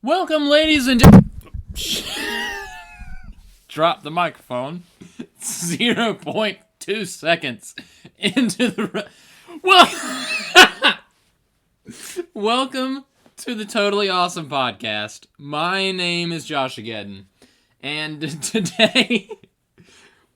Welcome, ladies and drop the microphone. 0.2 seconds into the welcome to the Totally Awesome Podcast. My name is JoshAgeddon, and today,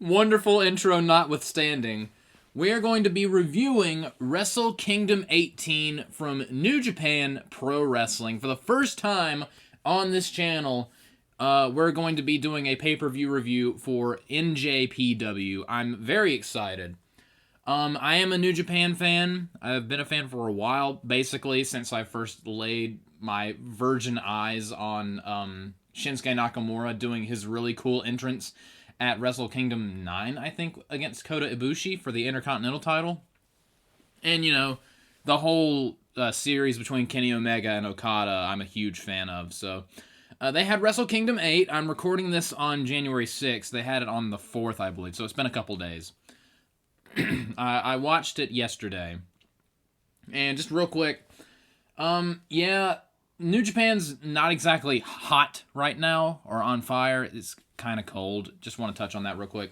wonderful intro notwithstanding, we are going to be reviewing Wrestle Kingdom 18 from New Japan Pro Wrestling. For the first time on this channel, we're going to be doing a pay-per-view review for NJPW. I'm very excited. I am a New Japan fan. I've been a fan for a while, basically, since I first laid my virgin eyes on Shinsuke Nakamura doing his really cool entrance at Wrestle Kingdom 9, I think, against Kota Ibushi for the Intercontinental title. And, you know, the whole series between Kenny Omega and Okada, I'm a huge fan of. So, they had Wrestle Kingdom 8. I'm recording this on January 6th. They had it on the 4th, I believe. So it's been a couple days. I watched it yesterday. And just real quick, yeah, New Japan's not exactly hot right now or on fire. It's kind of cold. Just want to touch on that real quick.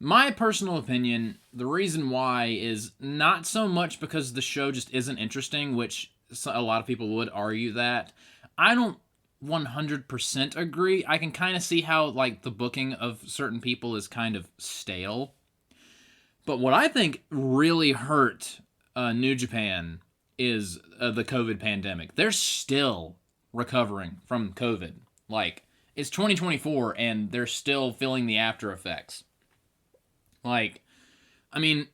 My personal opinion, the reason why is not so much because the show just isn't interesting, which a lot of people would argue that. I don't 100% agree. I can kind of see how, like, the booking of certain people is kind of stale. But what I think really hurt New Japan is the COVID pandemic. They're still recovering from COVID. Like, it's 2024, and they're still feeling the after effects. Like, I mean,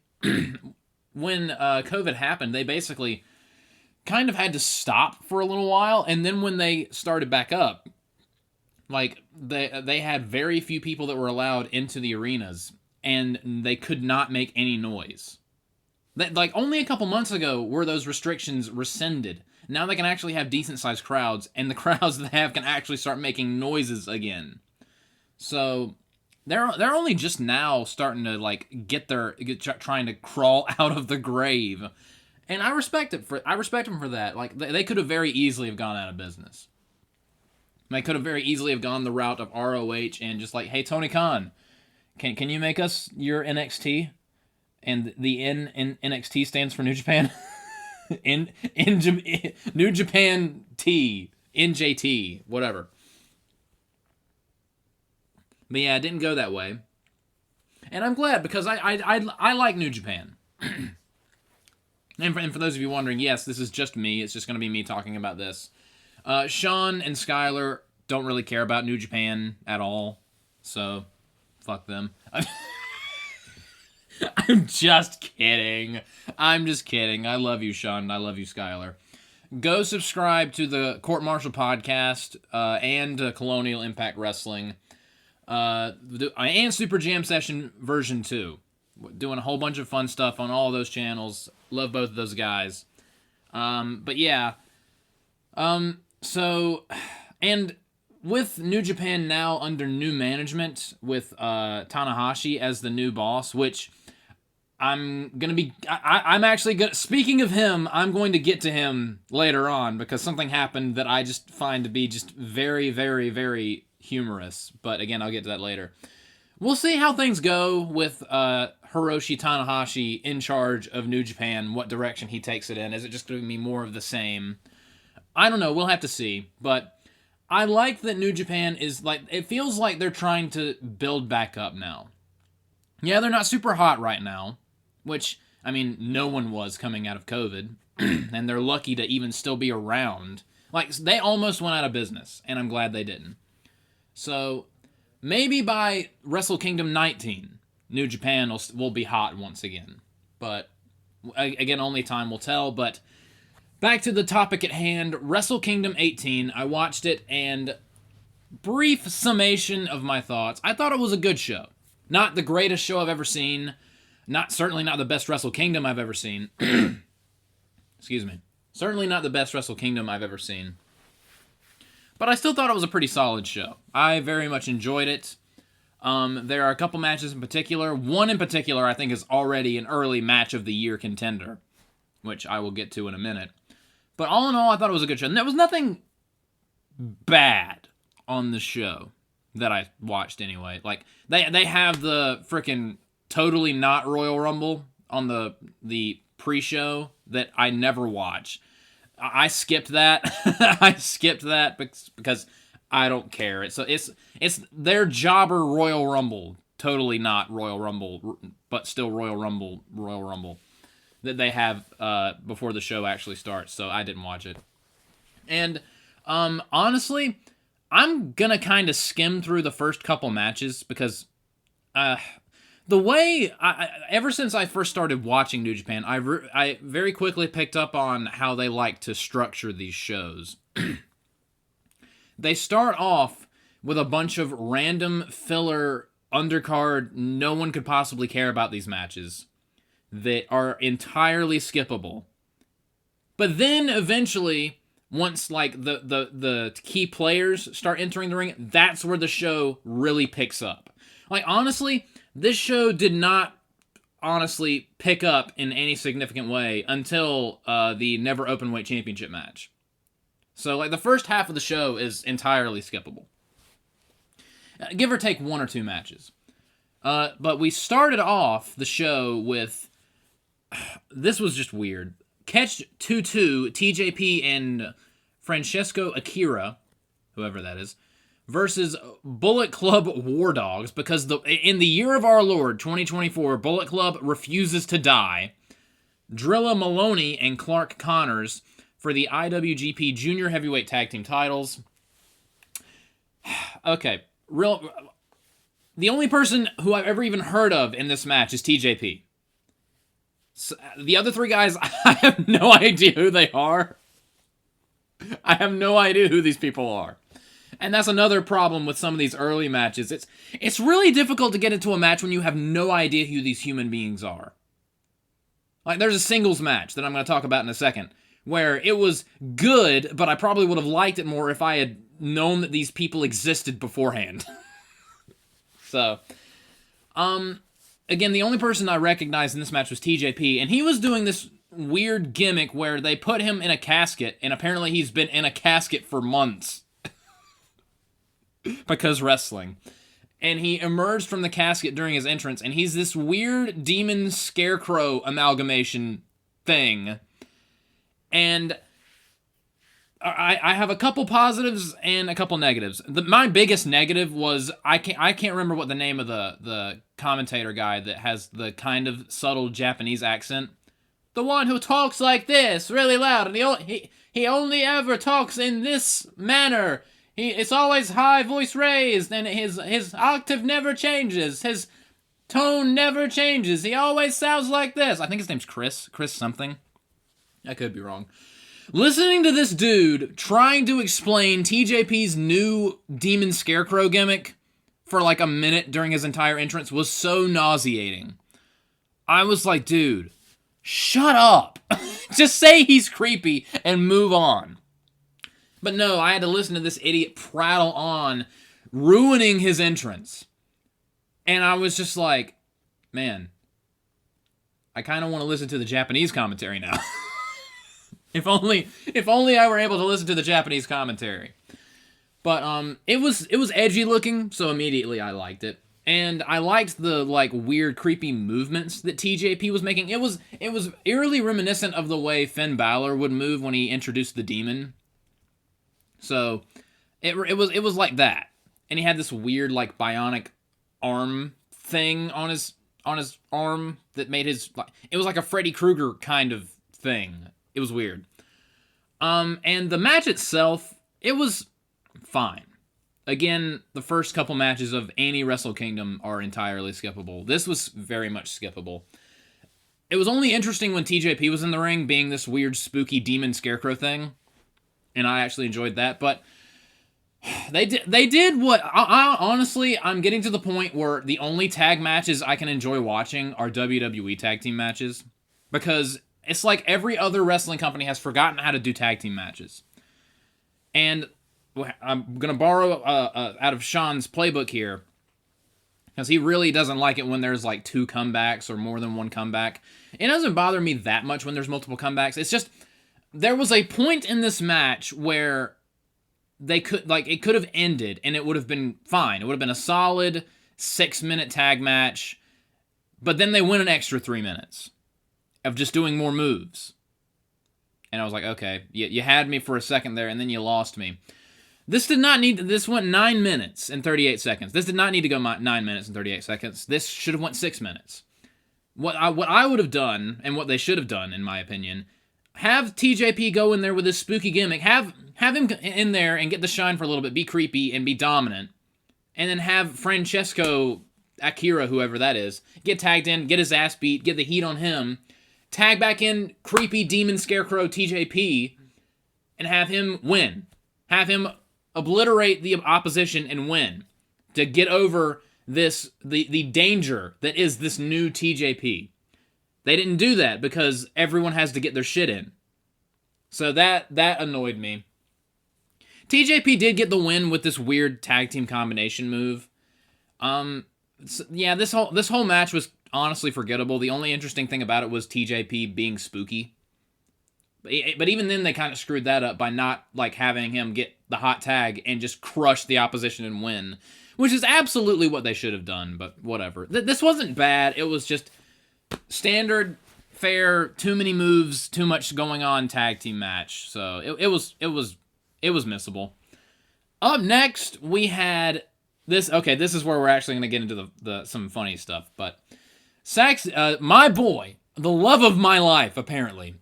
when COVID happened, they basically kind of had to stop for a little while, and then when they started back up, like, they had very few people that were allowed into the arenas, and they could not make any noise. Like, only a couple months ago were those restrictions rescinded. Now they can actually have decent-sized crowds, and the crowds they have can actually start making noises again. So they're only just now starting to, like, trying to crawl out of the grave, and I respect them for that. Like, they could have very easily have gone out of business. They could have very easily have gone the route of ROH and just like, hey, Tony Khan, can you make us your NXT? And the N in NXT stands for New Japan. New Japan T, NJT, whatever. But yeah, it didn't go that way, and I'm glad because I like New Japan. And for those of you wondering, yes, this is just me. It's just going to be me talking about this. Sean and Skylar don't really care about New Japan at all, so fuck them. I'm just kidding. I love you, Sean. I love you, Skylar. Go subscribe to the Court Martial Podcast and Colonial Impact Wrestling and Super Jam Session version 2. Doing a whole bunch of fun stuff on all those channels. Love both of those guys. But yeah. So, and with New Japan now under new management with Tanahashi as the new boss, which I'm actually gonna, speaking of him, I'm going to get to him later on because something happened that I just find to be just very, very, very humorous. But again, I'll get to that later. We'll see how things go with Hiroshi Tanahashi in charge of New Japan, what direction he takes it in. Is it just going to be more of the same? I don't know. We'll have to see. But I like that New Japan is like, it feels like they're trying to build back up now. Yeah, they're not super hot right now, which, I mean, no one was coming out of COVID, and they're lucky to even still be around. Like, they almost went out of business, and I'm glad they didn't. So, maybe by Wrestle Kingdom 19, New Japan will be hot once again. But, again, only time will tell. But, back to the topic at hand, Wrestle Kingdom 18. I watched it, and brief summation of my thoughts. I thought it was a good show. Not the greatest show I've ever seen. Certainly not the best Wrestle Kingdom I've ever seen. Excuse me. Certainly not the best Wrestle Kingdom I've ever seen. But I still thought it was a pretty solid show. I very much enjoyed it. There are a couple matches in particular. One in particular I think is already an early match of the year contender, which I will get to in a minute. But all in all, I thought it was a good show. And there was nothing bad on the show that I watched anyway. Like, they have the freaking totally not Royal Rumble on the pre-show that I never watch. I skipped that. I skipped that because I don't care. It's their jobber Royal Rumble, totally not Royal Rumble, but still Royal Rumble that they have before the show actually starts. So I didn't watch it. And honestly, I'm gonna kind of skim through the first couple matches because the way ever since I first started watching New Japan, I very quickly picked up on how they like to structure these shows. They start off with a bunch of random filler undercard, no one could possibly care about these matches that are entirely skippable. But then eventually, once like the key players start entering the ring, that's where the show really picks up. Like, honestly, this show did not honestly pick up in any significant way until the Never Openweight Championship match. So, like, the first half of the show is entirely skippable. Give or take one or two matches. But we started off the show with... This was just weird. Catch 2-2, TJP and Francesco Akira, whoever that is, versus Bullet Club War Dogs, because in the year of our Lord, 2024, Bullet Club refuses to die. Drilla Maloney and Clark Connors for the IWGP Junior Heavyweight Tag Team titles. Okay, the only person who I've ever even heard of in this match is TJP. So, the other three guys, I have no idea who they are. I have no idea who these people are. And that's another problem with some of these early matches. It's really difficult to get into a match when you have no idea who these human beings are. Like, there's a singles match that I'm going to talk about in a second, where it was good, but I probably would have liked it more if I had known that these people existed beforehand. So, again, the only person I recognized in this match was TJP, and he was doing this weird gimmick where they put him in a casket, and apparently he's been in a casket for months. Because wrestling. And he emerged from the casket during his entrance, and he's this weird demon scarecrow amalgamation thing. And I have a couple positives and a couple negatives. My biggest negative was I can't remember what the name of the commentator guy that has the kind of subtle Japanese accent. The one who talks like this, really loud, and he only ever talks in this manner. It's always high voice raised, and his octave never changes. His tone never changes. He always sounds like this. I think his name's Chris something. I could be wrong. Listening to this dude trying to explain TJP's new Demon Scarecrow gimmick for like a minute during his entire entrance was so nauseating. I was like, dude, shut up. Just say he's creepy and move on. But no, I had to listen to this idiot prattle on, ruining his entrance. And I was just like, man, I kind of want to listen to the Japanese commentary now. If only I were able to listen to the Japanese commentary. But it was edgy looking, so immediately I liked it. And I liked the like weird creepy movements that TJP was making. It was eerily reminiscent of the way Finn Balor would move when he introduced the demon. So it was like that. And he had this weird like bionic arm thing on his arm that made his like it was like a Freddy Krueger kind of thing. It was weird. And the match itself, it was fine. Again, the first couple matches of any Wrestle Kingdom are entirely skippable. This was very much skippable. It was only interesting when TJP was in the ring, being this weird, spooky demon scarecrow thing. And I actually enjoyed that. But they did what... honestly, I'm getting to the point where the only tag matches I can enjoy watching are WWE tag team matches. Because it's like every other wrestling company has forgotten how to do tag team matches. And I'm going to borrow out of Sean's playbook here, because he really doesn't like it when there's like two comebacks or more than one comeback. It doesn't bother me that much when there's multiple comebacks. It's just, there was a point in this match where they could, like, it could have ended and it would have been fine. It would have been a solid 6-minute tag match, but then they went an extra 3 minutes of just doing more moves. And I was like, okay, you had me for a second there, and then you lost me. This went 9 minutes and 38 seconds. This did not need to go 9 minutes and 38 seconds. This should have went 6 minutes. What I would have done, and what they should have done, in my opinion, have TJP go in there with his spooky gimmick, have him in there and get the shine for a little bit, be creepy and be dominant, and then have Francesco Akira, whoever that is, get tagged in, get his ass beat, get the heat on him, tag back in creepy demon scarecrow TJP, and have him win. Have him obliterate the opposition and win to get over the danger that is this new TJP. They didn't do that because everyone has to get their shit in. So that annoyed me. TJP did get the win with this weird tag team combination move. Yeah, this whole match was honestly forgettable. The only interesting thing about it was TJP being spooky. But even then, they kind of screwed that up by not like having him get the hot tag and just crush the opposition and win, which is absolutely what they should have done. But whatever. This wasn't bad. It was just standard, fair, too many moves, too much going on tag team match. So it was missable. Up next, we had this. Okay, this is where we're actually going to get into some funny stuff. But my boy, the love of my life, apparently.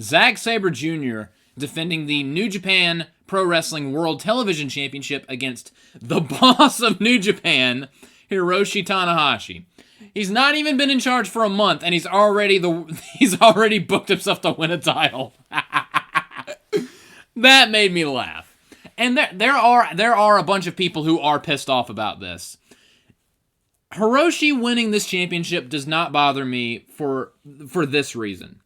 Zack Sabre Jr. defending the New Japan Pro Wrestling World Television Championship against the boss of New Japan, Hiroshi Tanahashi. He's not even been in charge for a month, and he's already booked himself to win a title. That made me laugh. And there are a bunch of people who are pissed off about this. Hiroshi winning this championship does not bother me for this reason.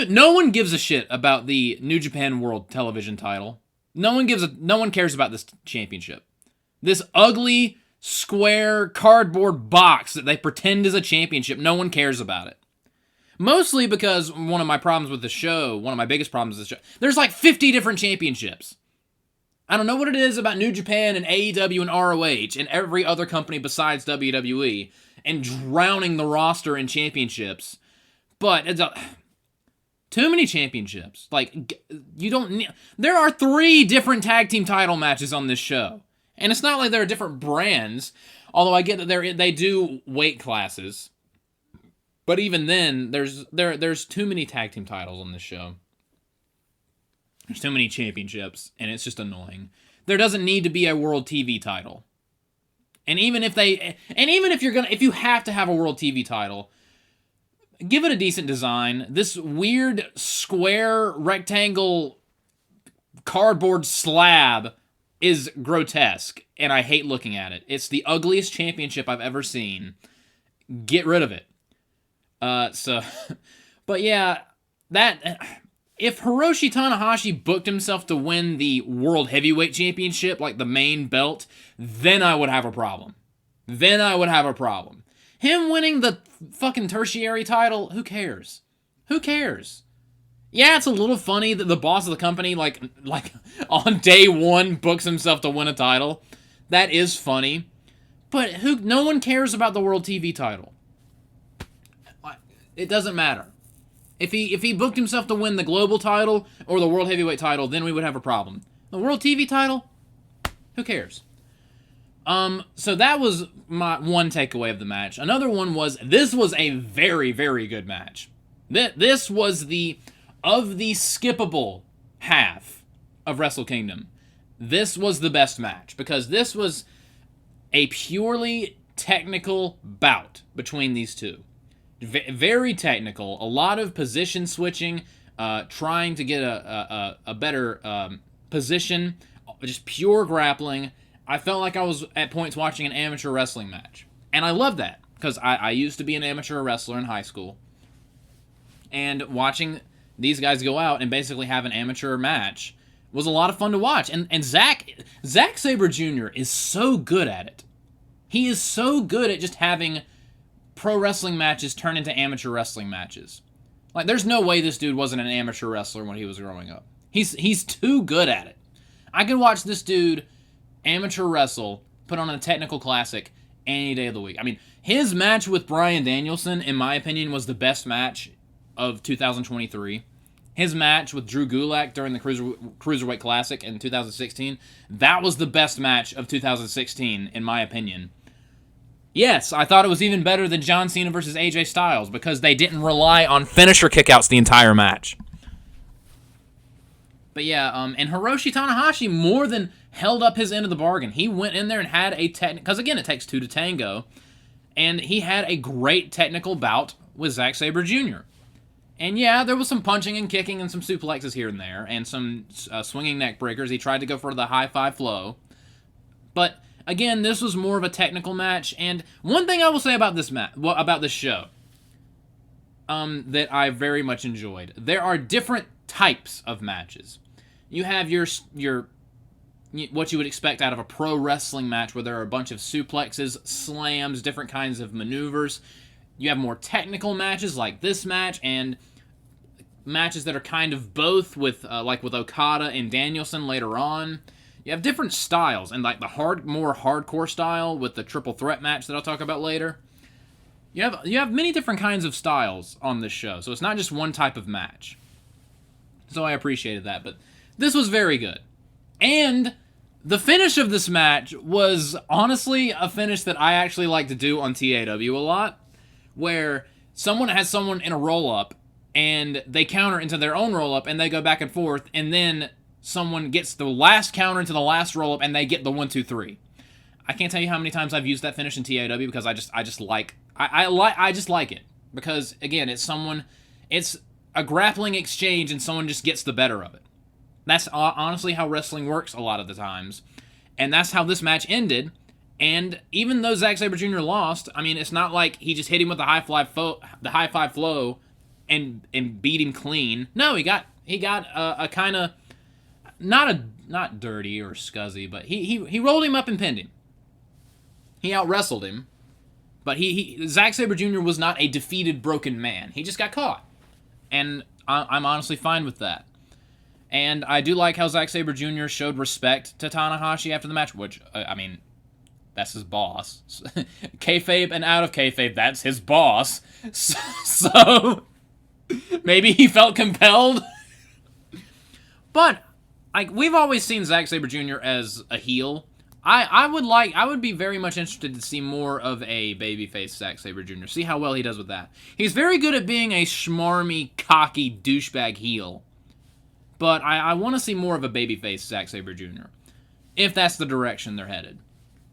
No one gives a shit about the New Japan World Television title. No one cares about this championship. This ugly, square, cardboard box that they pretend is a championship, no one cares about it. Mostly because one of my biggest problems with the show, there's like 50 different championships. I don't know what it is about New Japan and AEW and ROH and every other company besides WWE and drowning the roster in championships, but it's too many championships. Like, you don't need... There are 3 different tag team title matches on this show. And it's not like there are different brands, although I get that they do weight classes. But even then, there's too many tag team titles on this show. There's too many championships, and it's just annoying. There doesn't need to be a world TV title. And even if you have to have a world TV title, give it a decent design. This weird square rectangle cardboard slab is grotesque, and I hate looking at it. It's the ugliest championship I've ever seen. Get rid of it. But yeah, if Hiroshi Tanahashi booked himself to win the World Heavyweight Championship, like the main belt, then I would have a problem. Him winning the fucking tertiary title, who cares? Yeah, it's a little funny that the boss of the company, like on day 1, books himself to win a title. That is funny. But no one cares about the World TV title. It doesn't matter. If he booked himself to win the global title or the World Heavyweight title, then we would have a problem. The World TV title? Who cares? So that was my one takeaway of the match. Another one was, this was a very, very good match. This was of the skippable half of Wrestle Kingdom, this was the best match, because this was a purely technical bout between these two. Very technical, a lot of position switching, trying to get a better position, just pure grappling. I felt like I was at points watching an amateur wrestling match. And I love that, because I used to be an amateur wrestler in high school. And watching these guys go out and basically have an amateur match was a lot of fun to watch. And Zack Sabre Jr. is so good at it. He is so good at just having pro wrestling matches turn into amateur wrestling matches. Like, there's no way this dude wasn't an amateur wrestler when he was growing up. He's too good at it. I could watch this dude amateur wrestle, put on a technical classic any day of the week. I mean, his match with Bryan Danielson, in my opinion, was the best match of 2023. His match with Drew Gulak during the Cruiserweight Classic in 2016, that was the best match of 2016, in my opinion. Yes, I thought it was even better than John Cena versus AJ Styles because they didn't rely on finisher kickouts the entire match. But yeah, and Hiroshi Tanahashi more than held up his end of the bargain. He went in there and had a technical, because again, it takes two to tango, and he had a great technical bout with Zack Sabre Jr. And yeah, there was some punching and kicking and some suplexes here and there, and some swinging neck breakers. He tried to go for the high-five flow. But again, this was more of a technical match. And one thing I will say about this about this show, that I very much enjoyed. There are different types of matches. You have your what you would expect out of a pro wrestling match, where there are a bunch of suplexes, slams, different kinds of maneuvers. You have more technical matches like this match, and matches that are kind of both with like with Okada and Danielson later on. You have different styles, and like the more hardcore style with the triple threat match that I'll talk about later. You have many different kinds of styles on this show, so it's not just one type of match. So I appreciated that, but this was very good. And the finish of this match was honestly a finish that I actually like to do on TAW a lot, where someone has someone in a roll-up, and they counter into their own roll-up, and they go back and forth, and then someone gets the last counter into the last roll-up, and they get the 1-2-3. I can't tell you how many times I've used that finish in TAW because I just like it. Because again, it's a grappling exchange, and someone just gets the better of it. That's honestly how wrestling works a lot of the times. And that's how this match ended. And even though Zack Sabre Jr. lost, I mean, it's not like he just hit him with the high-five flow and beat him clean. No, he got a kind of not dirty or scuzzy, but he rolled him up and pinned him. He out-wrestled him. But Zack Sabre Jr. was not a defeated, broken man. He just got caught. And I'm honestly fine with that. And I do like how Zack Sabre Jr. showed respect to Tanahashi after the match, which, I mean, that's his boss. Kayfabe and out of kayfabe, that's his boss. So maybe he felt compelled. But we've always seen Zack Sabre Jr. as a heel. I would be very much interested to see more of a babyface Zack Sabre Jr. See how well he does with that. He's very good at being a schmarmy, cocky douchebag heel. But I want to see more of a babyface Zack Sabre Jr. if that's the direction they're headed.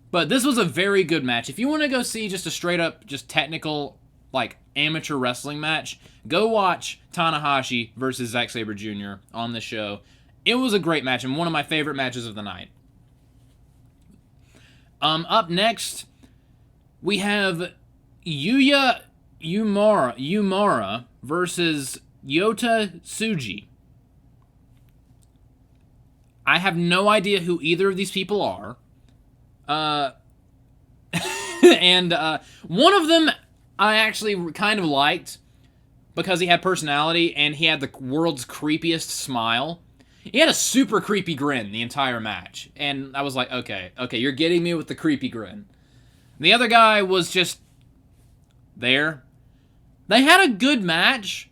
But this was a very good match. If you want to go see just a straight up, just technical, like, amateur wrestling match, go watch Tanahashi versus Zack Sabre Jr. on the show. It was a great match and one of my favorite matches of the night. Up next, we have Yuya Uemura versus Yota Tsuji. I have no idea who either of these people are. And one of them I actually kind of liked because he had personality and he had the world's creepiest smile. He had a super creepy grin the entire match. And I was like, okay, you're getting me with the creepy grin. The other guy was just there. They had a good match,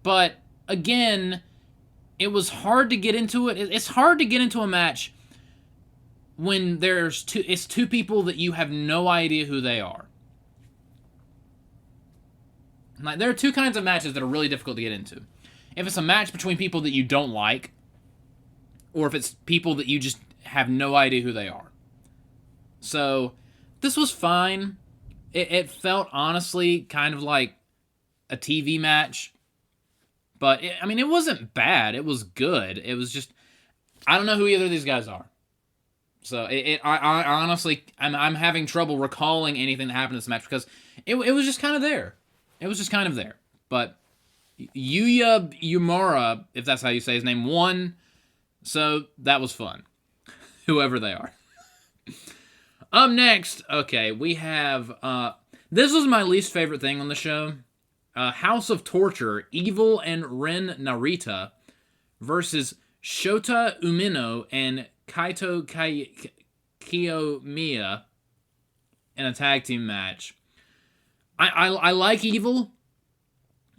but again, it was hard to get into it. It's hard to get into a match when it's two people that you have no idea who they are. Like, there are two kinds of matches that are really difficult to get into. If it's a match between people that you don't like, or if it's people that you just have no idea who they are. So, this was fine. It felt, honestly, kind of like a TV match. But, it wasn't bad. It was good. It was just, I don't know who either of these guys are. So, I honestly, I'm having trouble recalling anything that happened in this match because it was just kind of there. It was just kind of there. But Yuya Uemura, if that's how you say his name, won. So, that was fun. Whoever they are. Up next, okay, we have, this was my least favorite thing on the show. House of Torture, Evil and Ren Narita versus Shota Umino and Kaito Kiyomiya in a tag team match. I like Evil.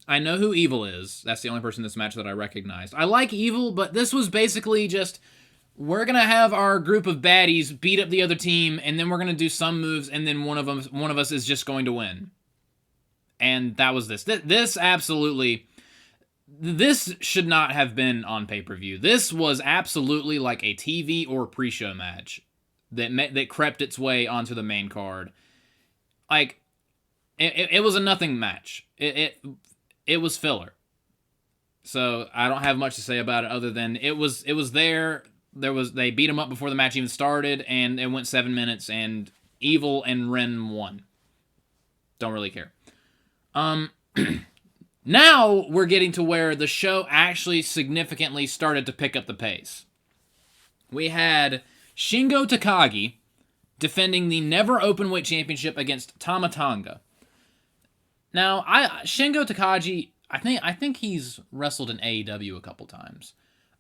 I know who Evil is. That's the only person in this match that I recognized. I like Evil, but this was basically just, we're going to have our group of baddies beat up the other team, and then we're going to do some moves, and then one of us is just going to win. And that was this. This should not have been on pay-per-view. This was absolutely like a TV or pre-show match that crept its way onto the main card. Like, it was a nothing match. It was filler. So I don't have much to say about it other than it was there. They beat him up before the match even started, and it went 7 minutes, and Evil and Ren won. Don't really care. Now we're getting to where the show actually significantly started to pick up the pace. We had Shingo Takagi defending the Never Openweight Championship against Tama Tonga. Now, Shingo Takagi, I think he's wrestled in AEW a couple times.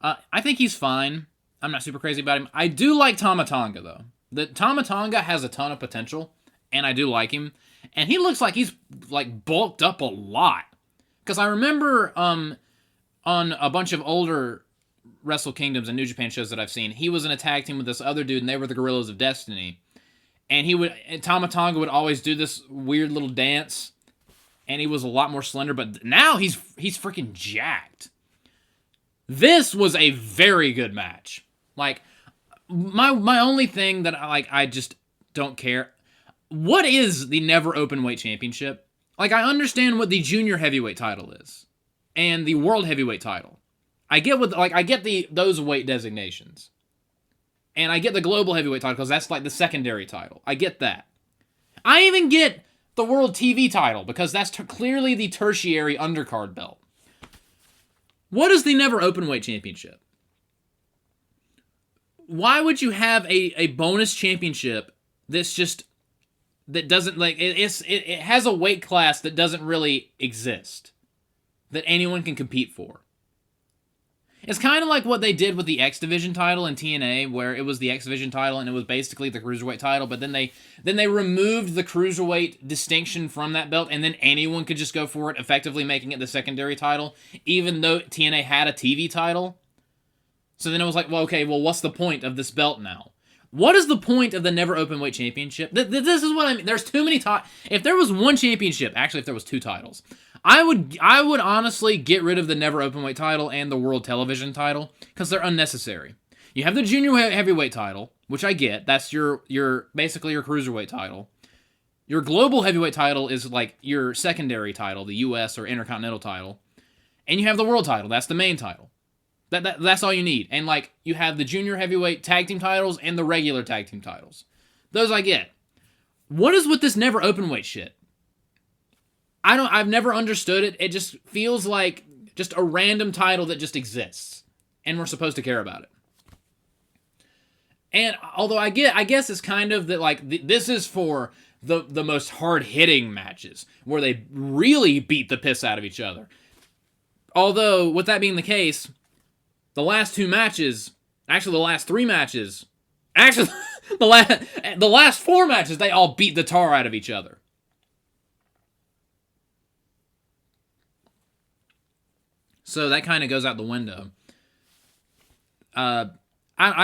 I think he's fine. I'm not super crazy about him. I do like Tama Tonga, though. The Tama Tonga has a ton of potential, and I do like him. And he looks like he's like bulked up a lot. Because I remember on a bunch of older Wrestle Kingdoms and New Japan shows that I've seen, he was in a tag team with this other dude, and they were the Gorillas of Destiny. And Tama Tonga would always do this weird little dance, and he was a lot more slender, but now he's freaking jacked. This was a very good match. Like, my only thing that I just don't care. What is the Never Openweight Championship? Like, I understand what the junior heavyweight title is, and the world heavyweight title. I get those weight designations, and I get the global heavyweight title because that's like the secondary title. I get that. I even get the world TV title because that's clearly the tertiary undercard belt. What is the Never Openweight Championship? Why would you have a bonus championship that doesn't, like, it has a weight class that doesn't really exist, that anyone can compete for? It's kind of like what they did with the X Division title in TNA, where it was the X Division title and it was basically the Cruiserweight title, but then they removed the Cruiserweight distinction from that belt, and then anyone could just go for it, effectively making it the secondary title, even though TNA had a TV title. So then it was like, well, okay, well, what's the point of this belt now? What is the point of the Never Openweight Championship? This is what I mean. There's too many titles. If there was one championship, actually, if there was two titles, I would honestly get rid of the Never Openweight title and the World Television title because they're unnecessary. You have the Junior Heavyweight title, which I get. That's your basically your Cruiserweight title. Your Global Heavyweight title is like your secondary title, the U.S. or Intercontinental title. And you have the World title. That's the main title. That's all you need. And, like, you have the junior heavyweight tag team titles and the regular tag team titles. Those I get. What is with this Never Openweight shit? I've never understood it. It just feels like just a random title that just exists. And we're supposed to care about it. And although I guess it's kind of that, like, this is for the most hard-hitting matches, where they really beat the piss out of each other. Although, with that being the case, the last two matches, actually the last three matches, actually the last four matches, they all beat the tar out of each other. So that kind of goes out the window. I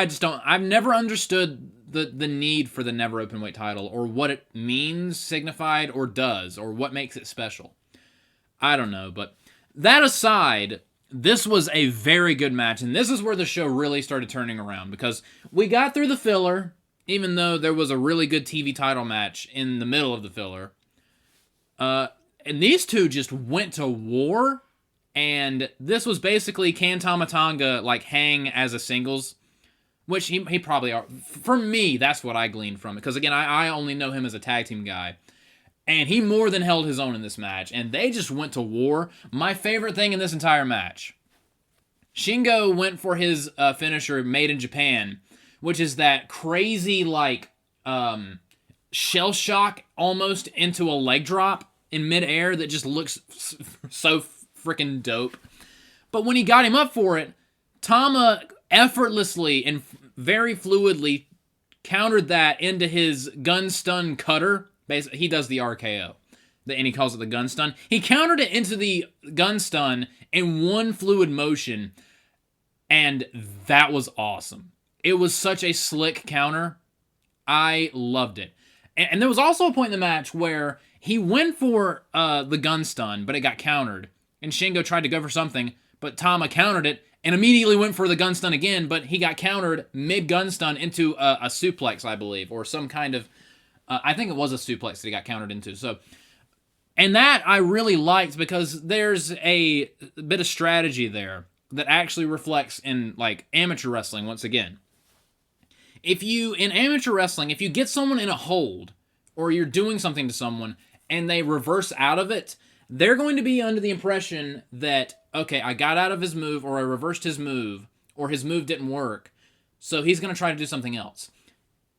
just don't, I've never understood the need for the Never Openweight title, or what it means, signified, or does, or what makes it special. I don't know, but that aside, this was a very good match, and this is where the show really started turning around, because we got through the filler, even though there was a really good TV title match in the middle of the filler. And these two just went to war, and this was basically, can Tama Tonga, like, hang as a singles? Which he probably are. For me, that's what I gleaned from it, because again, I only know him as a tag team guy. And he more than held his own in this match, and they just went to war. My favorite thing in this entire match, Shingo went for his finisher made in Japan, which is that crazy, like, shell shock almost into a leg drop in midair that just looks so freaking dope. But when he got him up for it, Tama effortlessly and very fluidly countered that into his gun stun cutter. Basically, he does the RKO, and he calls it the gun stun. He countered it into the gun stun in one fluid motion, and that was awesome. It was such a slick counter. I loved it. And there was also a point in the match where he went for the gun stun, but it got countered. And Shingo tried to go for something, but Tama countered it and immediately went for the gun stun again, but he got countered mid-gun stun into a suplex, I believe, or some kind of... I think it was a suplex that he got countered into. So, and that I really liked because there's a bit of strategy there that actually reflects in, like, amateur wrestling once again. In amateur wrestling, if you get someone in a hold, or you're doing something to someone, and they reverse out of it, they're going to be under the impression that, okay, I got out of his move, or I reversed his move, or his move didn't work, so he's going to try to do something else.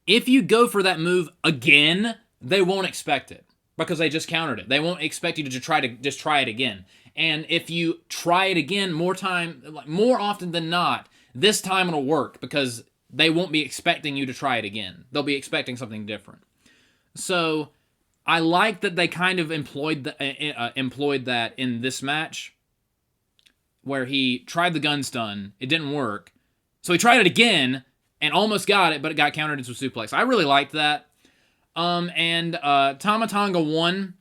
If you go for that move again, they won't expect it, because they just countered it. They won't expect you to try it again. And if you try it again more often than not, this time it'll work, because they won't be expecting you to try it again. They'll be expecting something different. So I like that they kind of employed that in this match, where he tried the gun stun. It didn't work. So he tried it again and almost got it, but it got countered into a suplex. I really liked that. And Tama Tonga won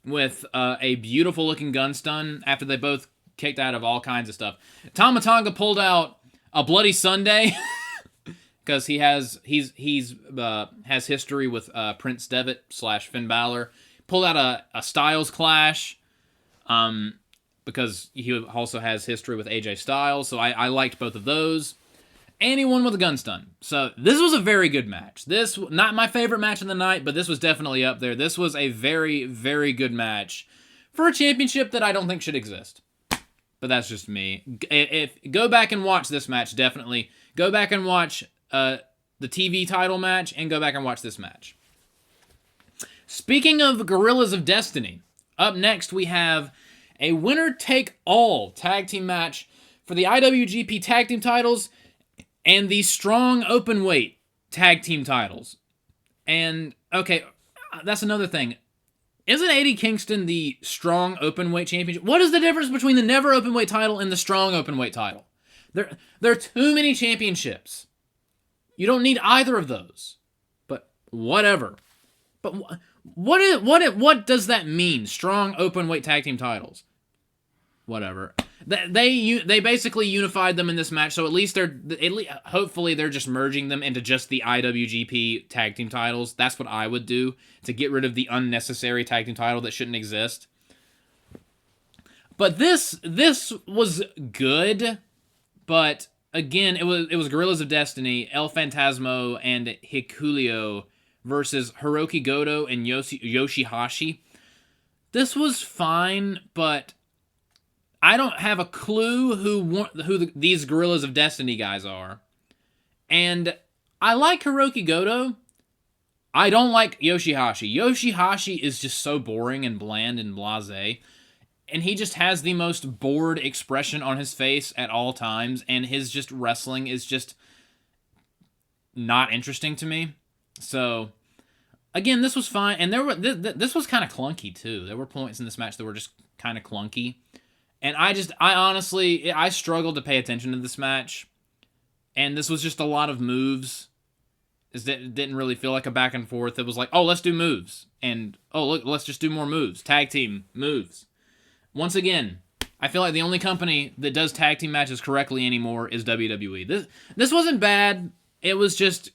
with a beautiful-looking gun stun after they both kicked out of all kinds of stuff. Tama Tonga pulled out a Bloody Sunday because he has history with Prince Devitt / Finn Balor. Pulled out a Styles Clash because he also has history with AJ Styles. So I liked both of those. And he won with a gun stun. So this was a very good match. This, not my favorite match of the night, but this was definitely up there. This was a very, very good match for a championship that I don't think should exist. But that's just me. Go back and watch this match, definitely. Go back and watch the TV title match, and go back and watch this match. Speaking of Gorillas of Destiny, up next we have a winner-take-all tag team match for the IWGP Tag Team titles and the Strong Openweight Tag Team titles. And, okay, that's another thing. Isn't Eddie Kingston the Strong Openweight Championship? What is the difference between the Never Openweight title and the Strong Openweight title? There are too many championships. You don't need either of those. But whatever. But what does that mean? Strong Openweight Tag Team titles. Whatever. They basically unified them in this match, so at least hopefully they're just merging them into just the IWGP Tag Team titles. That's what I would do to get rid of the unnecessary Tag Team title that shouldn't exist. But this was good, but again, it was Gorillas of Destiny, El Phantasmo, and Hikuleo versus Hiroki Goto and Yoshihashi. This was fine, but I don't have a clue who these Gorillas of Destiny guys are. And I like Hiroki Goto. I don't like Yoshihashi. Yoshihashi is just so boring and bland and blasé. And he just has the most bored expression on his face at all times. And his just wrestling is just not interesting to me. So, again, this was fine. And this was kind of clunky, too. There were points in this match that were just kind of clunky. And I honestly struggled to pay attention to this match. And this was just a lot of moves. It didn't really feel like a back and forth. It was like, oh, let's do moves. And, oh, look, let's just do more moves. Tag team moves. Once again, I feel like the only company that does tag team matches correctly anymore is WWE. This wasn't bad. It was just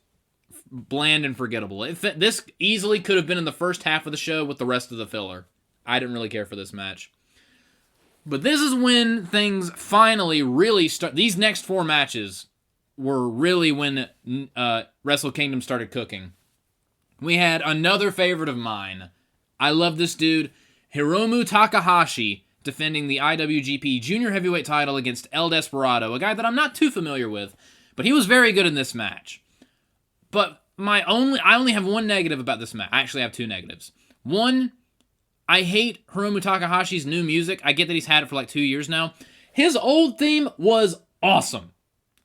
bland and forgettable. This easily could have been in the first half of the show with the rest of the filler. I didn't really care for this match. But this is when things finally really start. These next 4 matches were really when Wrestle Kingdom started cooking. We had another favorite of mine. I love this dude, Hiromu Takahashi, defending the IWGP Junior Heavyweight title against El Desperado, a guy that I'm not too familiar with, but he was very good in this match. But I only have one negative about this match. I actually have 2 negatives. One, I hate Hiromu Takahashi's new music. I get that he's had it for like 2 years now. His old theme was awesome.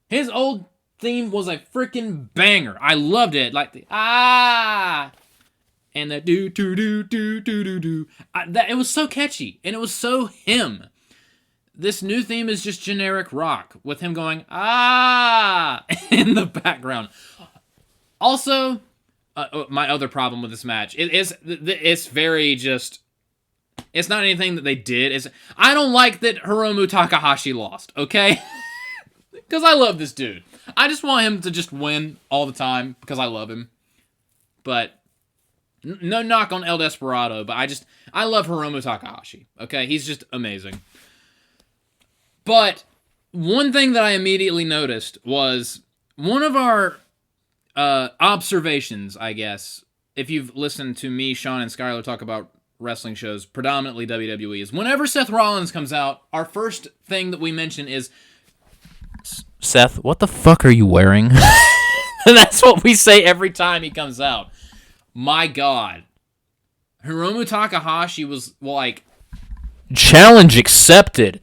His old theme was a freaking banger. I loved it. Like the ah and the do do do do do do do. It was so catchy and it was so him. This new theme is just generic rock with him going ah in the background. Also, my other problem with this match it's very just. It's not anything that they did. I don't like that Hiromu Takahashi lost. Okay. Because I love this dude. I just want him to just win all the time because I love him. But no knock on El Desperado, but I love Hiromu Takahashi. Okay, he's just amazing. But one thing that I immediately noticed was one of our observations, I guess, if you've listened to me, Sean, and Skylar talk about wrestling shows, predominantly WWE, is whenever Seth Rollins comes out, our first thing that we mention is, Seth, what the fuck are you wearing? That's what we say every time he comes out. My God. Hiromu Takahashi was like, challenge accepted.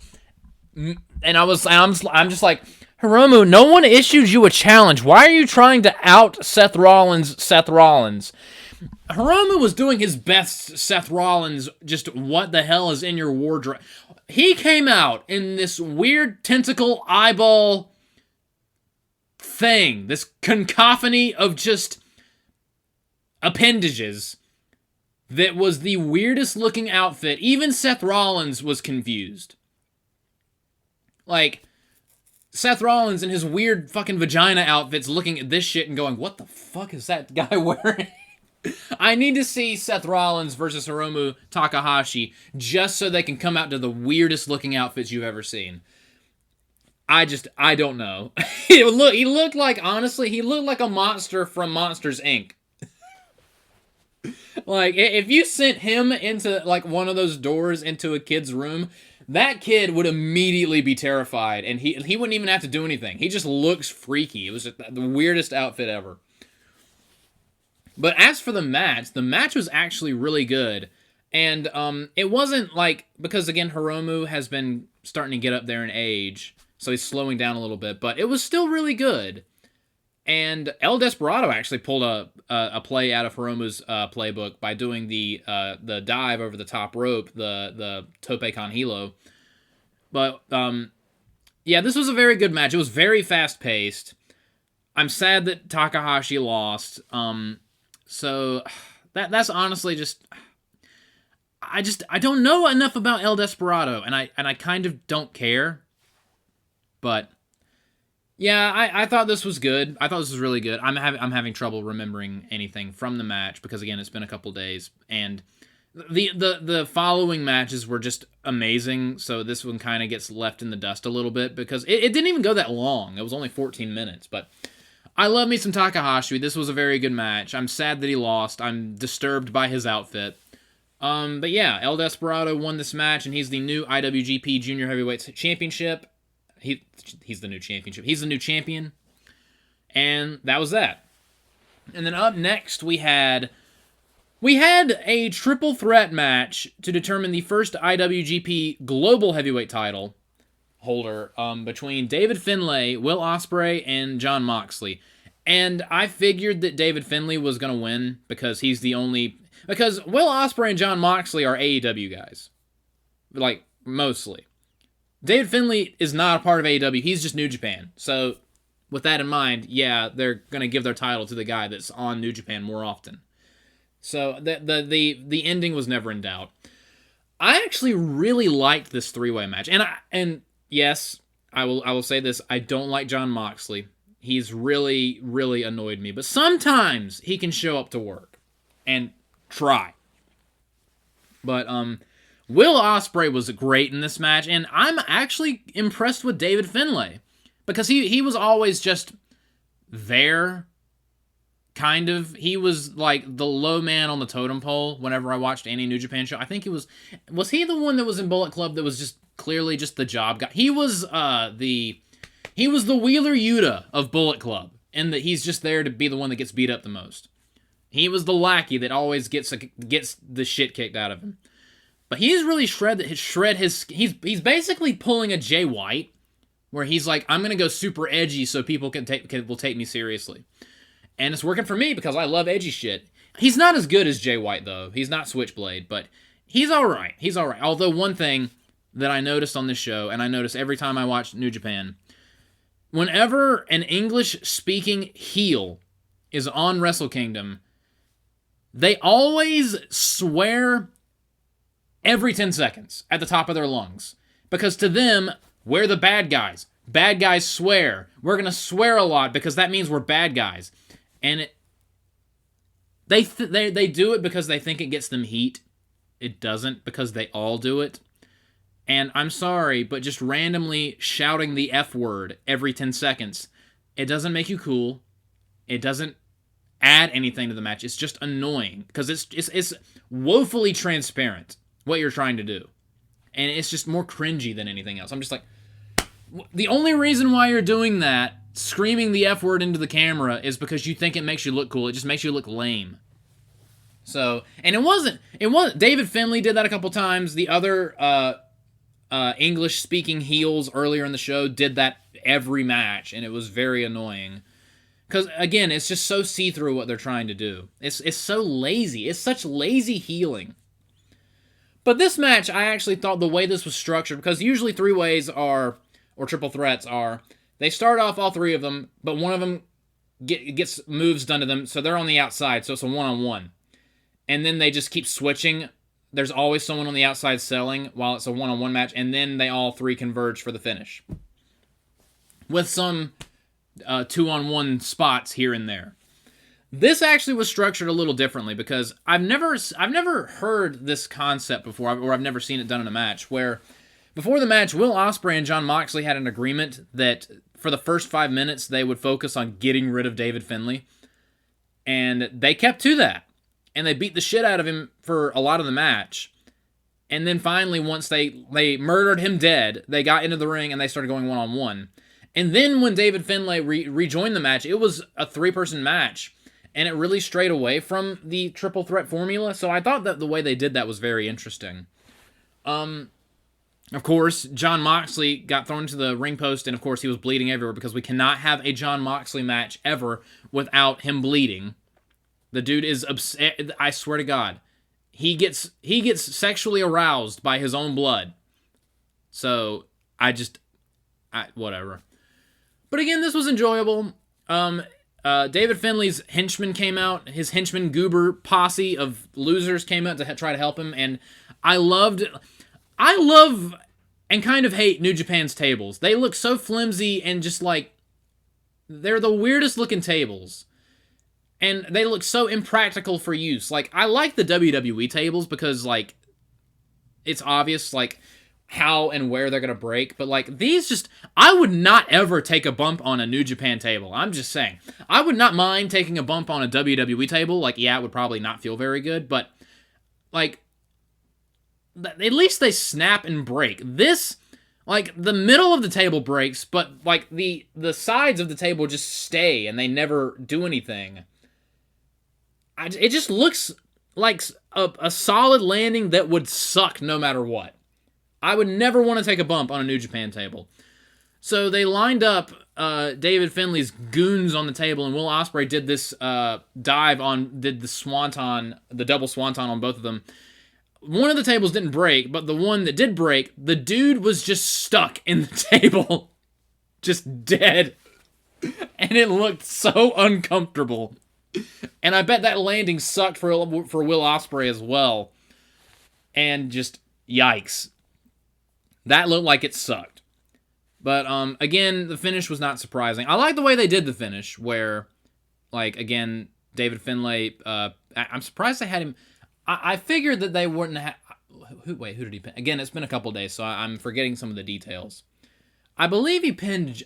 And I'm just like, Hiromu, no one issued you a challenge. Why are you trying to out Seth Rollins? Hiromu was doing his best Seth Rollins, just what the hell is in your wardrobe? He came out in this weird tentacle eyeball thing, this cacophony of just appendages that was the weirdest looking outfit. Even Seth Rollins was confused. Like, Seth Rollins in his weird fucking vagina outfits looking at this shit and going, what the fuck is that guy wearing? I need to see Seth Rollins versus Hiromu Takahashi just so they can come out to the weirdest looking outfits you've ever seen. I don't know. He looked like a monster from Monsters, Inc. Like, if you sent him into, like, one of those doors into a kid's room, that kid would immediately be terrified, and he wouldn't even have to do anything. He just looks freaky. It was just the weirdest outfit ever. But as for the match was actually really good. And it wasn't like, because again, Hiromu has been starting to get up there in age, so he's slowing down a little bit, but it was still really good. And El Desperado actually pulled a play out of Hiromu's playbook by doing the dive over the top rope, the tope con hilo. But yeah, this was a very good match. It was very fast paced. I'm sad that Takahashi lost. So that's honestly just I don't know enough about El Desperado, and I kind of don't care. But yeah, I thought this was good. I thought this was really good. I'm having trouble remembering anything from the match because again, it's been a couple days, and the following matches were just amazing. So this one kind of gets left in the dust a little bit because it didn't even go that long. It was only 14 minutes, but I love me some Takahashi. This was a very good match. I'm sad that he lost. I'm disturbed by his outfit. But yeah, El Desperado won this match, and he's the new IWGP Junior Heavyweight Championship. He's the new championship. He's the new champion. And that was that. And then up next, we had a triple threat match to determine the first IWGP Global Heavyweight title holder between David Finlay, Will Ospreay, and Jon Moxley. And I figured that David Finlay was going to win because he's the only... Because Will Ospreay and Jon Moxley are AEW guys. Like, mostly. David Finlay is not a part of AEW. He's just New Japan. So, with that in mind, yeah, they're going to give their title to the guy that's on New Japan more often. So, the ending was never in doubt. I actually really liked this three-way match. And yes, I will say this, I don't like Jon Moxley. He's really, really annoyed me. But sometimes he can show up to work and try. But Will Ospreay was great in this match, and I'm actually impressed with David Finlay because he was always just there, kind of. He was like the low man on the totem pole whenever I watched any New Japan show. I think he was he the one that was in Bullet Club that was just clearly just the job guy? He was the Wheeler Yuta of Bullet Club, and that he's just there to be the one that gets beat up the most. He was the lackey that always gets the shit kicked out of him. But he's really he's basically pulling a Jay White, where he's like, I'm going to go super edgy so people will take me seriously. And it's working for me because I love edgy shit. He's not as good as Jay White, though. He's not Switchblade, but he's all right. He's all right. Although one thing that I noticed on this show, and I notice every time I watch New Japan, whenever an English-speaking heel is on Wrestle Kingdom, they always swear every 10 seconds at the top of their lungs. Because to them, we're the bad guys. Bad guys swear. We're going to swear a lot because that means we're bad guys. And they do it because they think it gets them heat. It doesn't, because they all do it. And I'm sorry, but just randomly shouting the F word every 10 seconds, it doesn't make you cool. It doesn't add anything to the match. It's just annoying because it's woefully transparent what you're trying to do. And it's just more cringy than anything else. I'm just like, the only reason why you're doing that, screaming the F word into the camera, is because you think it makes you look cool. It just makes you look lame. So, and it wasn't, David Finlay did that a couple times. The other English-speaking heels earlier in the show did that every match, and it was very annoying. Because, again, it's just so see-through what they're trying to do. It's so lazy. It's such lazy healing. But this match, I actually thought the way this was structured, because usually three-ways or triple threats are, they start off all three of them, but one of them gets moves done to them, so they're on the outside, so it's a one-on-one. And then they just keep switching. There's always someone on the outside selling while it's a one-on-one match, and then they all three converge for the finish. With some two-on-one spots here and there. This actually was structured a little differently because I've never heard this concept before, or I've never seen it done in a match, where before the match, Will Ospreay and Jon Moxley had an agreement that for the first 5 minutes they would focus on getting rid of David Finlay, and they kept to that, and they beat the shit out of him for a lot of the match, and then finally once they murdered him dead, they got into the ring and they started going one-on-one. And then when David Finlay rejoined the match, it was a three-person match, and it really strayed away from the triple threat formula, so I thought that the way they did that was very interesting. Of course, Jon Moxley got thrown into the ring post, and of course he was bleeding everywhere, because we cannot have a Jon Moxley match ever without him bleeding. The dude is I swear to God, he gets sexually aroused by his own blood. So, whatever. But again, this was enjoyable. David Finlay's henchmen came out. His henchman goober posse of losers came out to try to help him, and I love and kind of hate New Japan's tables. They look so flimsy and just like, they're the weirdest looking tables. And they look so impractical for use. Like, I like the WWE tables because, like, it's obvious, like, how and where they're going to break. But, like, these just, I would not ever take a bump on a New Japan table. I'm just saying. I would not mind taking a bump on a WWE table. Like, yeah, it would probably not feel very good. But, like, at least they snap and break. This, like, the middle of the table breaks, but, like, the sides of the table just stay and they never do anything. It just looks like a solid landing that would suck no matter what. I would never want to take a bump on a New Japan table. So they lined up David Finlay's goons on the table, and Will Ospreay did this did the double swanton on both of them. One of the tables didn't break, but the one that did break, the dude was just stuck in the table. Just dead. And it looked so uncomfortable. And I bet that landing sucked for Will Ospreay as well. And just, yikes. That looked like it sucked. But, again, the finish was not surprising. I like the way they did the finish, where, like, again, David Finlay, I'm surprised they had him. I figured that they wouldn't have... Who did he pin? Again, it's been a couple days, so I'm forgetting some of the details. I believe he pinned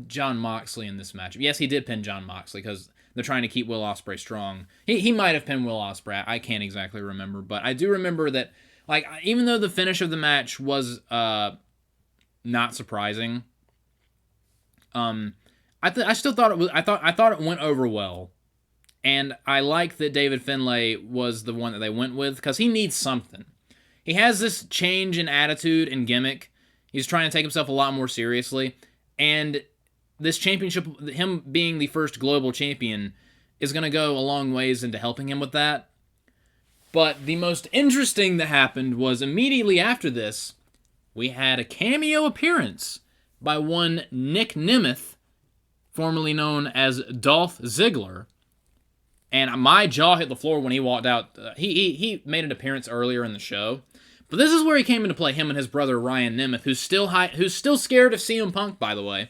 Jon Moxley in this match. Yes, he did pin Jon Moxley, because they're trying to keep Will Ospreay strong. He might have pinned Will Ospreay. I can't exactly remember, but I do remember that, like, even though the finish of the match was not surprising, I still thought it was. I thought it went over well, and I like that David Finlay was the one that they went with, because he needs something. He has this change in attitude and gimmick. He's trying to take himself a lot more seriously. And this championship, him being the first global champion, is going to go a long ways into helping him with that. But the most interesting that happened was immediately after this, we had a cameo appearance by one Nick Nemeth, formerly known as Dolph Ziggler. And my jaw hit the floor when he walked out. He made an appearance earlier in the show. But this is where he came into play, him and his brother Ryan Nemeth, who's still scared of CM Punk, by the way.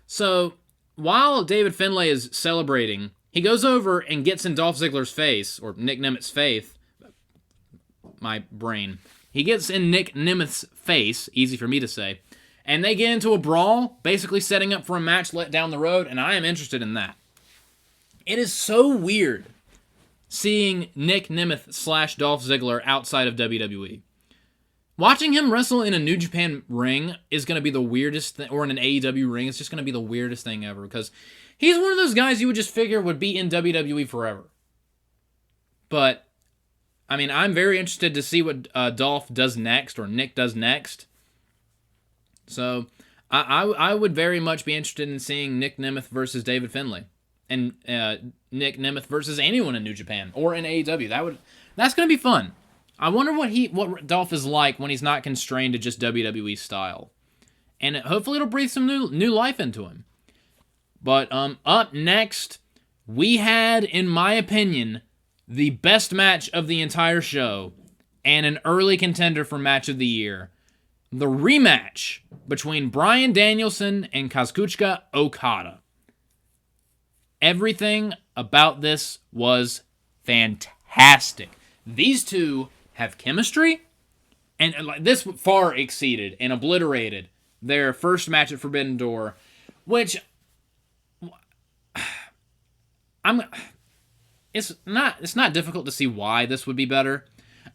So, while David Finlay is celebrating, he goes over and gets in Dolph Ziggler's face, or Nick Nemeth's face. My brain. He gets in Nick Nemeth's face, easy for me to say, and they get into a brawl, basically setting up for a match let down the road, and I am interested in that. It is so weird seeing Nick Nemeth / Dolph Ziggler outside of WWE. Watching him wrestle in a New Japan ring is going to be the weirdest thing, or in an AEW ring, it's just going to be the weirdest thing ever, because he's one of those guys you would just figure would be in WWE forever. But, I mean, I'm very interested to see what Dolph does next, or Nick does next. So, I would very much be interested in seeing Nick Nemeth versus David Finlay. And Nick Nemeth versus anyone in New Japan, or in AEW. That's going to be fun. I wonder what Dolph is like when he's not constrained to just WWE style. And hopefully it'll breathe some new life into him. But up next, we had, in my opinion, the best match of the entire show, and an early contender for match of the year. The rematch between Bryan Danielson and Kazuchika Okada. Everything about this was fantastic. These two have chemistry, and this far exceeded and obliterated their first match at Forbidden Door, which it's not difficult to see why this would be better.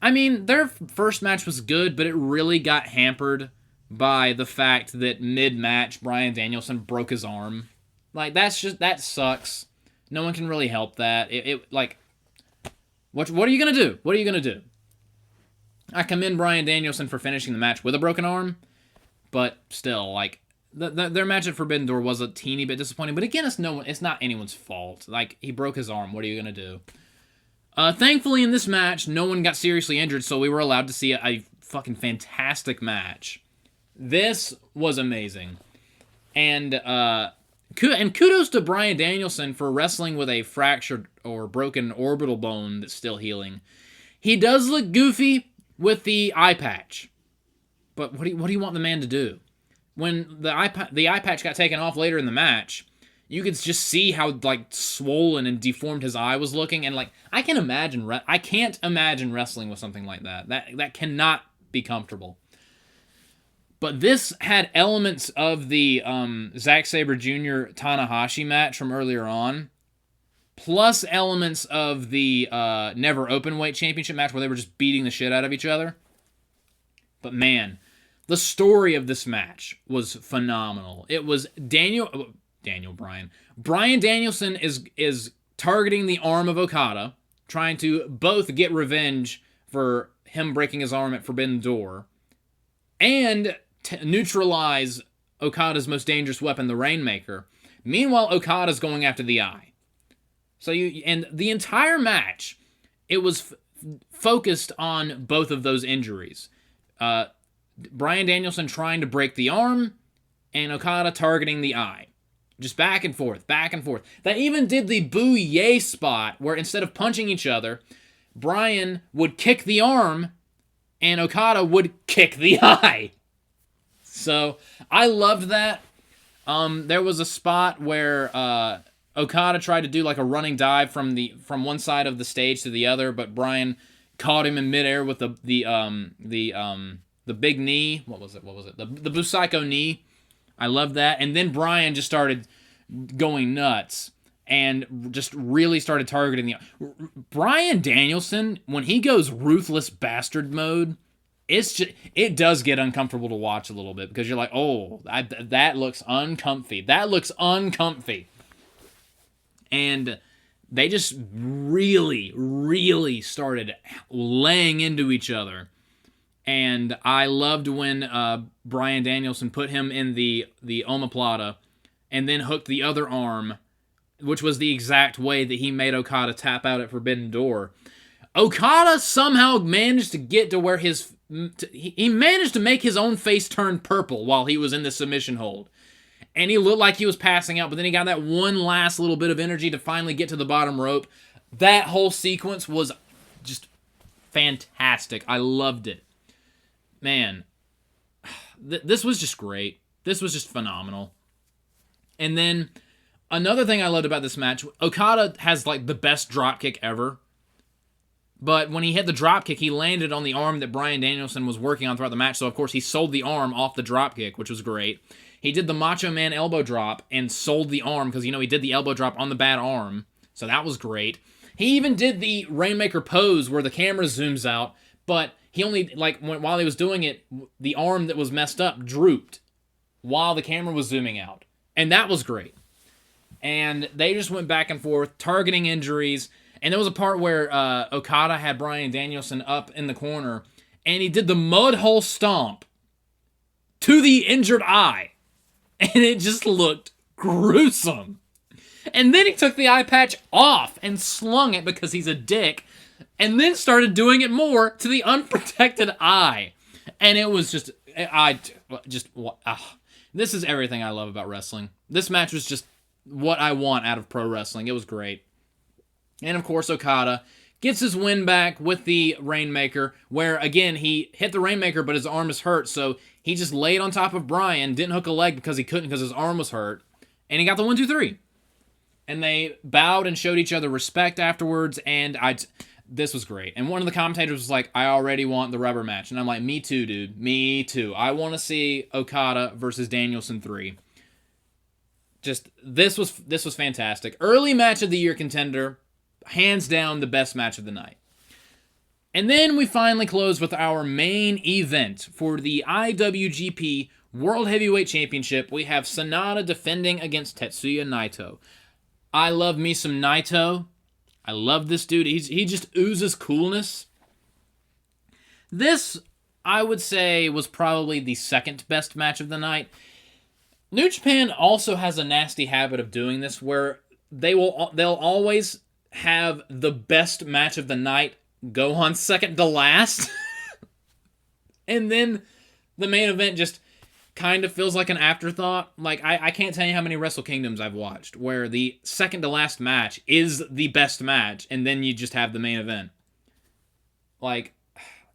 I mean, their first match was good, but it really got hampered by the fact that mid-match Bryan Danielson broke his arm. Like, that sucks. No one can really help that. What are you gonna do? What are you gonna do? I commend Bryan Danielson for finishing the match with a broken arm, but still, like, their match at Forbidden Door was a teeny bit disappointing. But again, it's not anyone's fault. Like, he broke his arm. What are you gonna do? Thankfully, in this match, no one got seriously injured, so we were allowed to see a fucking fantastic match. This was amazing, and kudos to Bryan Danielson for wrestling with a fractured or broken orbital bone that's still healing. He does look goofy with the eye patch, but what do you want the man to do? When the eye patch got taken off later in the match, you could just see how like swollen and deformed his eye was looking, and like I can't imagine wrestling with something like that. That cannot be comfortable. But this had elements of the Zack Sabre Jr. Tanahashi match from earlier on, plus elements of the Never Openweight Championship match where they were just beating the shit out of each other. But man, the story of this match was phenomenal. It was Bryan Danielson is targeting the arm of Okada, trying to both get revenge for him breaking his arm at Forbidden Door, and neutralize Okada's most dangerous weapon, the Rainmaker. Meanwhile, Okada's going after the eye. And the entire match, it was focused on both of those injuries. Bryan Danielson trying to break the arm, and Okada targeting the eye. Just back and forth, back and forth. They even did the boo yay spot, where instead of punching each other, Bryan would kick the arm, and Okada would kick the eye. So, I loved that. There was a spot where Okada tried to do like a running dive from one side of the stage to the other, but Bryan caught him in midair with the big knee. What was it? The Busaiku knee. I loved that. And then Bryan just started going nuts and just really started targeting Bryan Danielson. When he goes ruthless bastard mode, it does get uncomfortable to watch a little bit, because you're like, oh, that looks uncomfy. That looks uncomfy. And they just really, really started laying into each other. And I loved when Bryan Danielson put him in the omoplata and then hooked the other arm, which was the exact way that he made Okada tap out at Forbidden Door. Okada somehow managed to get to where he managed to make his own face turn purple while he was in the submission hold. And he looked like he was passing out, but then he got that one last little bit of energy to finally get to the bottom rope. That whole sequence was just fantastic. I loved it. Man, this was just great. This was just phenomenal. And then another thing I loved about this match, Okada has like the best dropkick ever. But when he hit the dropkick, he landed on the arm that Bryan Danielson was working on throughout the match. So, of course, he sold the arm off the dropkick, which was great. He did the Macho Man elbow drop and sold the arm because, he did the elbow drop on the bad arm. So that was great. He even did the Rainmaker pose where the camera zooms out, but he only, while he was doing it, the arm that was messed up drooped while the camera was zooming out. And that was great. And they just went back and forth, targeting injuries. And there was a part where Okada had Bryan Danielson up in the corner, and he did the mud hole stomp to the injured eye. And it just looked gruesome. And then he took the eye patch off and slung it because he's a dick, and then started doing it more to the unprotected eye. And it was just, this is everything I love about wrestling. This match was just what I want out of pro wrestling. It was great. And of course, Okada gets his win back with the Rainmaker, where again, he hit the Rainmaker, but his arm is hurt, so he just laid on top of Bryan, didn't hook a leg because he couldn't because his arm was hurt, and he got the 1-2-3. And they bowed and showed each other respect afterwards, and this was great. And one of the commentators was like, I already want the rubber match. And I'm like, me too, dude. Me too. I want to see Okada versus Danielson 3. Just, this was fantastic. Early match of the year contender. Hands down the best match of the night. And then we finally close with our main event for the IWGP World Heavyweight Championship. We have Sanada defending against Tetsuya Naito. I love me some Naito. I love this dude. He just oozes coolness. This, I would say, was probably the second best match of the night. New Japan also has a nasty habit of doing this where they'll always have the best match of the night go on second to last. And then the main event just kind of feels like an afterthought. Like, I can't tell you how many Wrestle Kingdoms I've watched where the second to last match is the best match, and then you just have the main event. Like,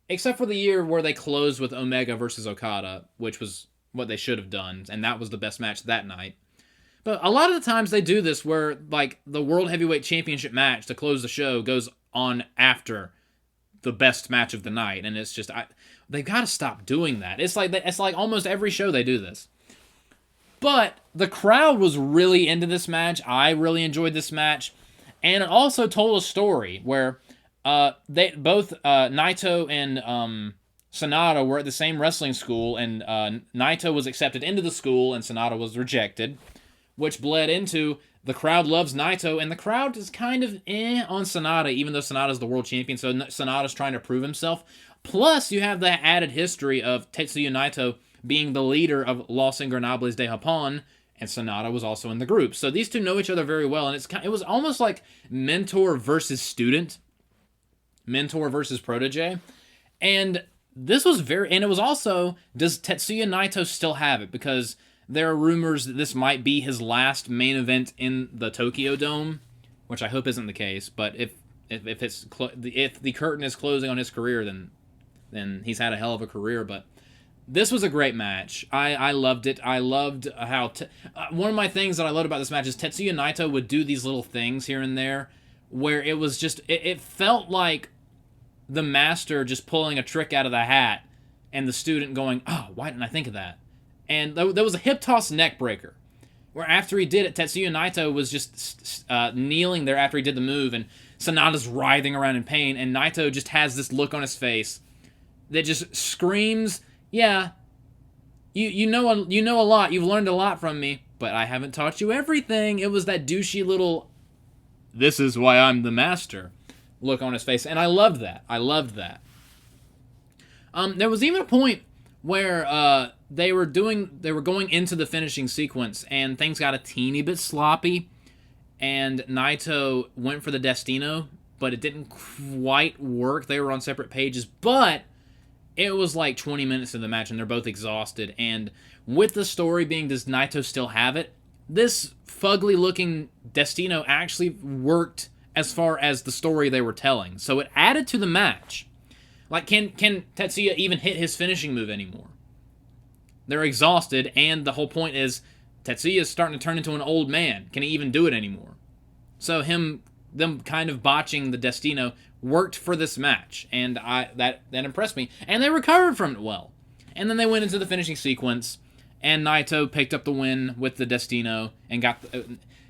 except for the year where they closed with Omega versus Okada, which was what they should have done, and that was the best match that night. But a lot of the times they do this where, like, the World Heavyweight Championship match to close the show goes on after the best match of the night, and it's just, they've got to stop doing that. It's like almost every show they do this. But the crowd was really into this match. I really enjoyed this match, and it also told a story where they both Naito and Sanada were at the same wrestling school, and Naito was accepted into the school, and Sanada was rejected, which bled into the crowd loves Naito, and the crowd is kind of on Sanada, even though Sanada's the world champion, so Sanada's trying to prove himself. Plus, you have the added history of Tetsuya Naito being the leader of Los Ingobernables de Japón, and Sanada was also in the group. So these two know each other very well, and it was almost like mentor versus student, mentor versus protege, and this was and it was also, does Tetsuya Naito still have it? Because there are rumors that this might be his last main event in the Tokyo Dome, which I hope isn't the case. But if the curtain is closing on his career, then he's had a hell of a career. But this was a great match. I loved it. I loved how one of my things that I loved about this match is Tetsuya Naito would do these little things here and there where it was just it felt like the master just pulling a trick out of the hat and the student going, oh, why didn't I think of that? And there was a hip toss neck breaker where after he did it, Tetsuya Naito was just kneeling there after he did the move, and Sanada's writhing around in pain, and Naito just has this look on his face that just screams, yeah, you know a lot, you've learned a lot from me, but I haven't taught you everything. It was that douchey little, this is why I'm the master look on his face, and I loved that. There was even a point where they were going into the finishing sequence, and things got a teeny bit sloppy, and Naito went for the Destino, but it didn't quite work. They were on separate pages, but it was like 20 minutes of the match, and they're both exhausted. And with the story being, does Naito still have it? This fugly-looking Destino actually worked as far as the story they were telling. So it added to the match. Like, can Tetsuya even hit his finishing move anymore? They're exhausted, and the whole point is Tetsuya is starting to turn into an old man. Can he even do it anymore? So them kind of botching the Destino worked for this match, and that impressed me. And they recovered from it well. And then they went into the finishing sequence, and Naito picked up the win with the Destino and got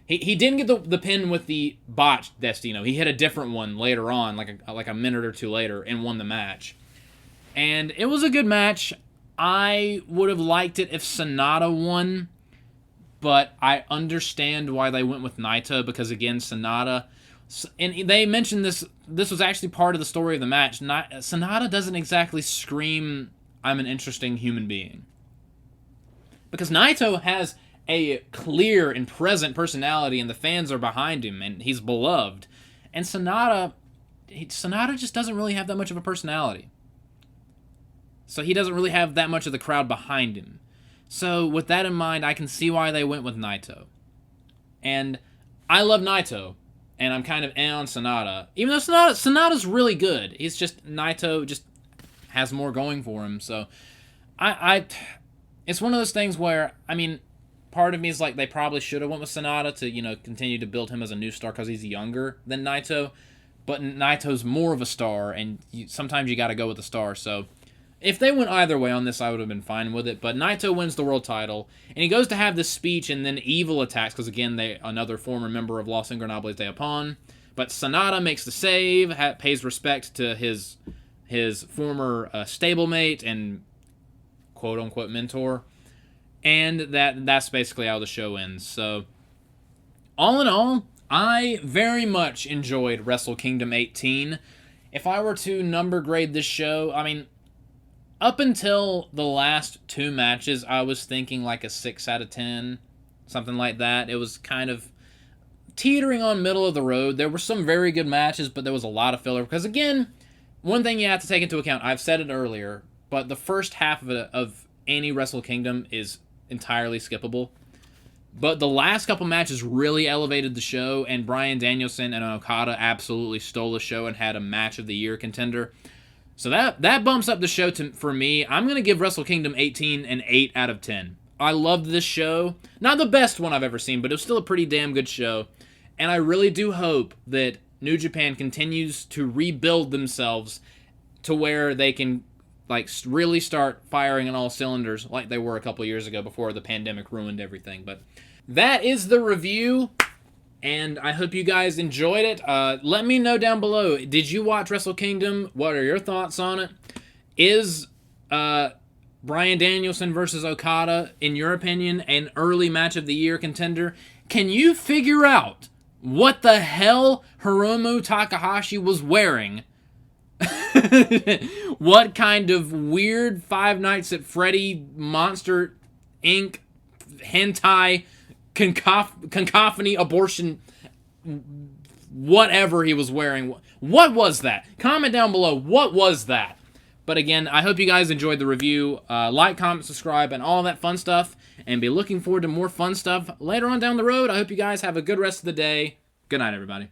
he didn't get the pin with the botched Destino. He hit a different one later on, like a minute or two later, and won the match. And it was a good match. I would have liked it if Sonata won, but I understand why they went with Naito, because again, Sonata, and they mentioned this was actually part of the story of the match. Sonata doesn't exactly scream, I'm an interesting human being. Because Naito has a clear and present personality, and the fans are behind him, and he's beloved. And Sonata just doesn't really have that much of a personality. So he doesn't really have that much of the crowd behind him. So with that in mind, I can see why they went with Naito. And I love Naito, and I'm kind of on Sonata. Even though Sonata's really good. He's just, Naito just has more going for him. So it's one of those things where, I mean, part of me is like, they probably should have went with Sonata to, continue to build him as a new star because he's younger than Naito. But Naito's more of a star, and sometimes you got to go with the star. So if they went either way on this, I would have been fine with it. But Naito wins the world title, and he goes to have this speech, and then Evil attacks, because again, another former member of Los Ingobernables de Japón. But Sonata makes the save, pays respect to his former stablemate and quote-unquote mentor. And that's basically how the show ends. So, all in all, I very much enjoyed Wrestle Kingdom 18. If I were to number grade this show, I mean, up until the last two matches, I was thinking like a 6 out of 10, something like that. It was kind of teetering on middle of the road. There were some very good matches, but there was a lot of filler. Because again, one thing you have to take into account, I've said it earlier, but the first half of any Wrestle Kingdom is entirely skippable. But the last couple matches really elevated the show, and Bryan Danielson and Okada absolutely stole the show and had a match of the year contender. So that bumps up the show for me. I'm going to give Wrestle Kingdom 18 an 8 out of 10. I loved this show. Not the best one I've ever seen, but it was still a pretty damn good show. And I really do hope that New Japan continues to rebuild themselves to where they can really start firing on all cylinders like they were a couple years ago before the pandemic ruined everything. But that is the review, and I hope you guys enjoyed it. Let me know down below, did you watch Wrestle Kingdom? What are your thoughts on it? Is Bryan Danielson versus Okada, in your opinion, an early match of the year contender? Can you figure out what the hell Hiromu Takahashi was wearing? What kind of weird Five Nights at Freddy Monster Inc. hentai cacophony abortion whatever he was wearing? What was that? Comment down below, what was that? But again, I hope you guys enjoyed the review. Like, comment, subscribe, and all that fun stuff, and be looking forward to more fun stuff later on down the road. I hope you guys have a good rest of the day. Good night, everybody.